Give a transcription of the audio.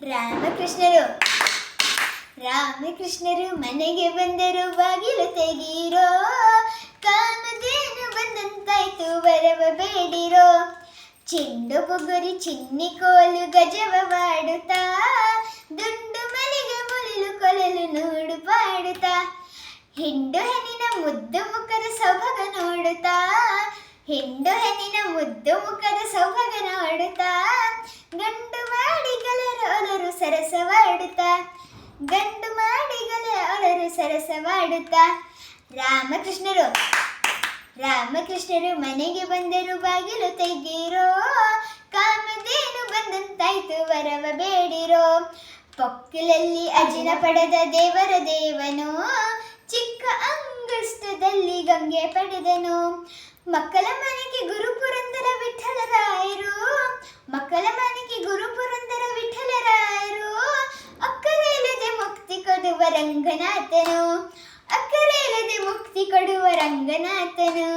ರಾಮಕೃಷ್ಣರು ರಾಮಕೃಷ್ಣರು ಮನೆಗೆ ಬಂದರು, ಬಾಗಿಲು ತೆಗೀರೋ, ಕಾಮಧೇನು ಬಂದಂತಾಯ್ತು ವರವ ಬೇಡಿರೋ. ಚೆಂಡು ಬುಗುರಿ ಚಿನ್ನಿ ಕೋಲು ಗಜವವಾಡುತ್ತಾ, ದುಂಡು ಮನೆಗೆ ಮುಳಿಲು ಕೊಲಲು ನೋಡು ಪಾಡುತ್ತಾ, ಹಿಂಡು ಹೆಣ್ಣಿನ ಮುದ್ದು ಮುಖದ ಸೊಬಗ ನೋಡುತ್ತಾ, ಹಿಂಡು ಹೆಣ್ಣಿನ ಮುದ್ದು ಮುಖದ ಸೊಬಗ ನೋಡುತ್ತಾ, ಗಂಡು ಮಾಡಿಗಲ ಒಲರು ಸರಸವಾಡುತ್ತಾ, ಗಂಡು ಮಾಡಿಗಲ ಒಲರು ಸರಸವಾಡುತ್ತಾ. ರಾಮಕೃಷ್ಣರು ರಾಮಕೃಷ್ಣರು ಮನೆಗೆ ಬಂದರು, ಬಾಗಿಲು ತೆಗೀರೋ, ಕಾಮಧೇನು ಬಂದಂತಾಯ್ತು ವರವ ಬೇಡಿರೋ. ಪೊಕ್ಕಲಲ್ಲಿ ಅಜಿನ ಪಡೆದ ದೇವರ ದೇವನು, ಚಿಕ್ಕ ಅಂಗುಷ್ಟದಲ್ಲಿ ಗಂಗೆ ಪಡೆದನು. ಮಕ್ಕಳ ಮನೆಗೆ ಗುರು ಪುರಂದರ ವಿಠಲರಾಯರು, ಮಕ್ಕಳ ಮನೆಗೆ ಗುರು ಪುರಂದರ ವಿಠಲರಾಯರು, ಅಕ್ಕರೇಲದೆ ಮುಕ್ತಿ ಕೊಡುವ ರಂಗನಾಥನು, ಅಕ್ಕರೇಲದೆ ಮುಕ್ತಿ ಕೊಡುವ ರಂಗನಾಥನು.